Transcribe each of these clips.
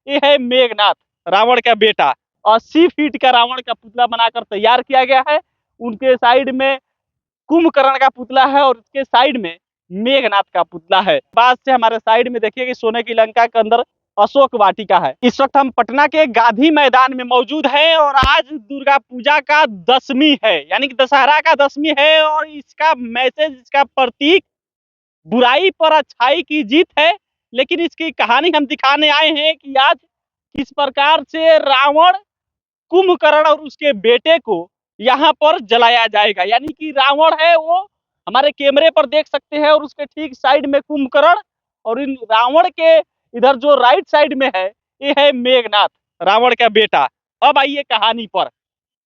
ये है मेघनाथ, रावण का बेटा। 80 फीट का रावण का पुतला बनाकर तैयार किया गया है। उनके साइड में कुंभकर्ण का पुतला है और उसके साइड में मेघनाथ का पुतला है। पास से हमारे साइड में देखिए कि सोने की लंका के अंदर अशोक वाटिका है। इस वक्त हम पटना के गांधी मैदान में मौजूद हैं और आज दुर्गा पूजा का दशमी है, यानी कि दशहरा का दशमी है। और इसका मैसेज, इसका प्रतीक बुराई पर अच्छाई की जीत है। लेकिन इसकी कहानी हम दिखाने आए हैं कि आज किस प्रकार से रावण, कुंभकर्ण और उसके बेटे को यहाँ पर जलाया जाएगा। यानी कि रावण है वो हमारे कैमरे पर देख सकते हैं और उसके ठीक साइड में कुंभकर्ण, और इन रावण के इधर जो राइट साइड में है ये है मेघनाथ, रावण का बेटा। अब आइए कहानी पर।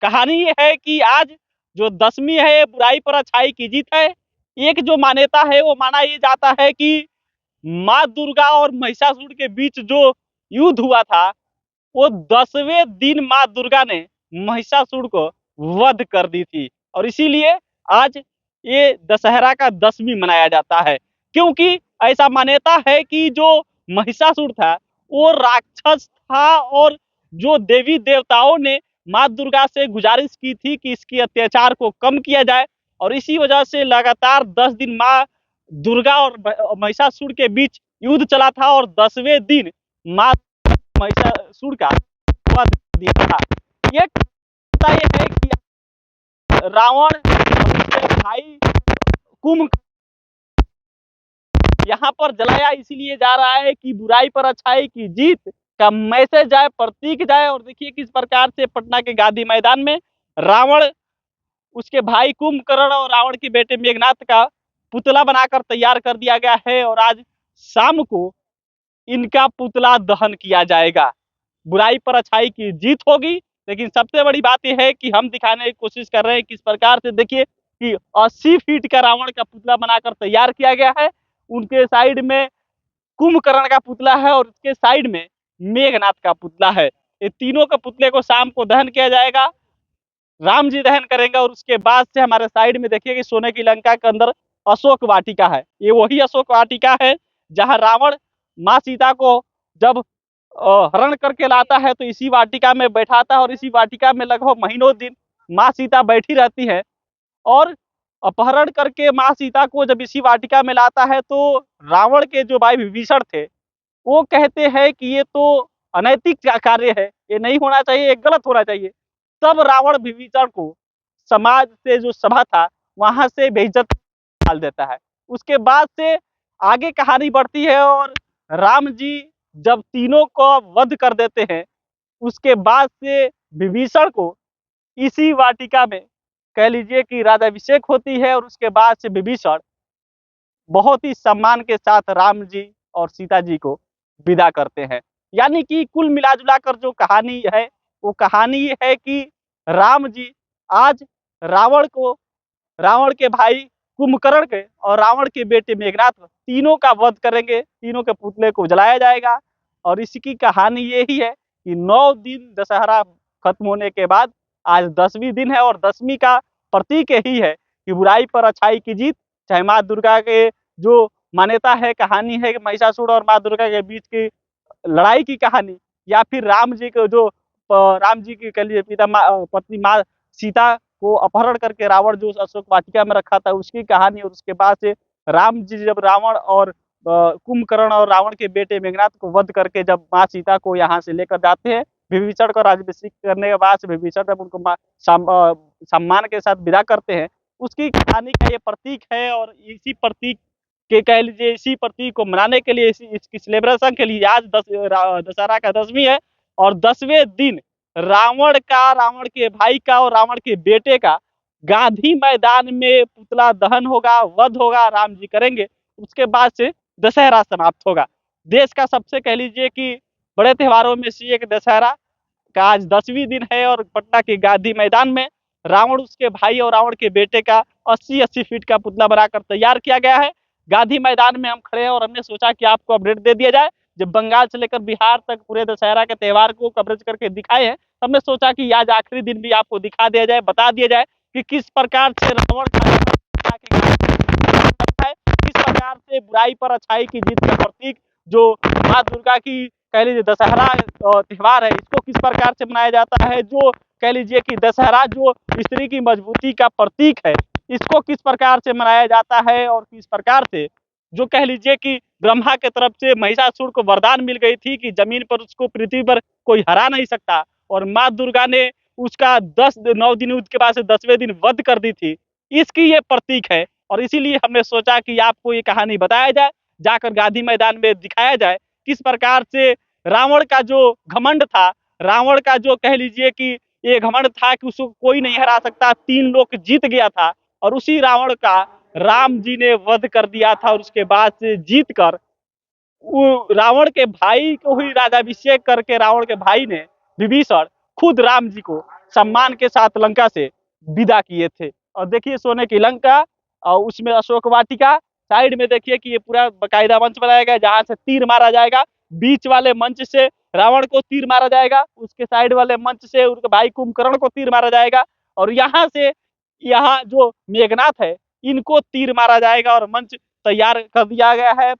कहानी ये है कि आज जो दशमी है बुराई पर अच्छाई की जीत है। एक जो मान्यता है वो माना ये जाता है कि माँ दुर्गा और महिषासुर के बीच जो युद्ध हुआ था वो 10वें दिन माँ दुर्गा ने महिषासुर को वध कर दी थी। और इसीलिए आज ये दशहरा का दशमी मनाया जाता है, क्योंकि ऐसा मान्यता है कि जो महिषासुर था वो राक्षस था और जो देवी देवताओं ने माँ दुर्गा से गुजारिश की थी कि इसके अत्याचार को कम किया जाए। और इसी वजह से लगातार 10 दिन माँ दुर्गा और महिषासुर के बीच युद्ध चला था और 10वें दिन माँ महिषासुर का वध कर दिया था। ये है कि रावण और भाई कुंभ यहाँ पर जलाया इसलिए जा रहा है कि बुराई पर अच्छाई की जीत का मैसेज जाए, प्रतीक जाए। और देखिए किस प्रकार से पटना के गांधी मैदान में रावण, उसके भाई कुंभकर्ण और रावण के बेटे मेघनाथ का पुतला बनाकर तैयार कर दिया गया है। और आज शाम को इनका पुतला दहन किया जाएगा। बुराई पर अच्छाई की जीत होगी। लेकिन सबसे बड़ी बात यह है कि हम दिखाने की कोशिश कर रहे हैं किस प्रकार से, देखिए कि 80 फीट का रावण का पुतला बनाकर तैयार किया गया है। उनके साइड में कुंभकर्ण का पुतला है और उसके साइड में मेघनाथ का पुतला है। ये तीनों के पुतले को शाम को दहन किया जाएगा। राम जी दहन करेंगे और उसके बाद से हमारे साइड में देखिए कि सोने की लंका के अंदर अशोक वाटिका है। ये वही अशोक वाटिका है जहां रावण माँ सीता को जब हरण करके लाता है तो इसी वाटिका में बैठाता है और इसी वाटिका में लगभग महीनों दिन माँ सीता बैठी रहती है। और अपहरण करके माँ सीता को जब इसी वाटिका में लाता है तो रावण के जो भाई विभीषण थे वो कहते हैं कि ये तो अनैतिक कार्य है, ये नहीं होना चाहिए, ये गलत होना चाहिए। तब रावण विभीषण को समाज से जो सभा था वहां से बेइज्जत डाल देता है। उसके बाद से आगे कहानी बढ़ती है और राम जी जब तीनों को वध कर देते हैं उसके बाद से विभीषण को इसी वाटिका में कह लीजिए कि राज्याभिषेक होती है। और उसके बाद से विभीषण बहुत ही सम्मान के साथ राम जी और सीता जी को विदा करते हैं। यानी कि कुल मिला-जुला कर जो कहानी है वो कहानी ये है कि राम जी आज रावण को, रावण के भाई कुंभकर्ण के और रावण के बेटे मेघनाथ तीनों का वध करेंगे, तीनों के पुतले को जलाया जाएगा। और इसकी कहानी यही है कि 9 दिन दशहरा खत्म होने के बाद आज 10वीं दिन है और दशमी का प्रतीक यही है कि बुराई पर अच्छाई की जीत। चाहे माँ दुर्गा के जो मान्यता है, कहानी है कि महिषासुर और माँ दुर्गा के बीच की लड़ाई की कहानी, या फिर राम जी को जो राम जी की कह लीजिए पत्नी माँ सीता को अपहरण करके रावण जो अशोक वाटिका में रखा था उसकी कहानी। और उसके बाद से राम जी जब रावण और कुंभकर्ण और रावण के बेटे मेघनाथ को वध करके जब माँ सीता को यहाँ से लेकर जाते हैं विभीषण को राज्याभिषेक करने के बाद से विभीषण जब उनको सम्मान के साथ विदा करते हैं, उसकी कहानी का ये प्रतीक है। और इसी प्रतीक के कह लीजिए इसी प्रतीक को मनाने के लिए इसकी सेलिब्रेशन के लिए आज दशहरा का दशमी है। और 10वें दिन रावण का, रावण के भाई का और रावण के बेटे का गांधी मैदान में पुतला दहन होगा, वध होगा, राम जी करेंगे। उसके बाद से दशहरा समाप्त होगा। देश का सबसे कह लीजिए कि बड़े त्योहारों में से एक दशहरा का आज 10वीं दिन है और पटना के गांधी मैदान में रावण, उसके भाई और रावण के बेटे का 80-80 फीट का पुतला बनाकर तैयार किया गया है। गांधी मैदान में हम खड़े हैं और हमने सोचा कि आपको अपडेट दे दिया जाए। जब बंगाल से लेकर बिहार तक पूरे दशहरा के त्यौहार को कवरेज करके दिखाए हैं, हमने सोचा कि आज आखिरी दिन भी आपको दिखा दिया जाए, बता दिया जाए कि किस प्रकार से रावण का है, किस प्रकार से बुराई पर अच्छाई की जीत का प्रतीक जो माँ दुर्गा की कह लीजिए दशहरा त्योहार है, इसको किस प्रकार से मनाया जाता है, जो कह लीजिए कि दशहरा जो स्त्री की मजबूती का प्रतीक है, इसको किस प्रकार से मनाया जाता है और किस प्रकार से जो कह लीजिए कि ब्रह्मा के तरफ से महिषासुर को वरदान मिल गई थी कि जमीन पर उसको पृथ्वी पर कोई हरा नहीं सकता, और माँ दुर्गा ने उसका 9 दिन के बाद से 10वें दिन वध कर दी थी। इसकी ये प्रतीक है और इसीलिए हमने सोचा कि आपको ये कहानी बताया जाए, जाकर गांधी मैदान में दिखाया जाए किस प्रकार से रावण का जो घमंड था, रावण का जो कह लीजिए कि ये घमंड था कि उसको कोई नहीं हरा सकता, 3 लोग जीत गया था, और उसी रावण का राम जी ने वध कर दिया था और उसके बाद से जीत कर वो रावण के भाई को ही राज्याभिषेक करके रावण के भाई ने विभीषण खुद राम जी को सम्मान के साथ लंका से विदा किए थे। और देखिए सोने की लंका और उसमें अशोक वाटिका, साइड में देखिए कि ये पूरा बकायदा मंच बनाया गया है जहां से तीर मारा जाएगा। बीच वाले मंच से रावण को तीर मारा जाएगा, उसके साइड वाले मंच से उनके भाई कुंभकर्ण को तीर मारा जाएगा, और यहाँ से यहाँ जो मेघनाथ है इनको तीर मारा जाएगा और मंच तैयार कर दिया गया है।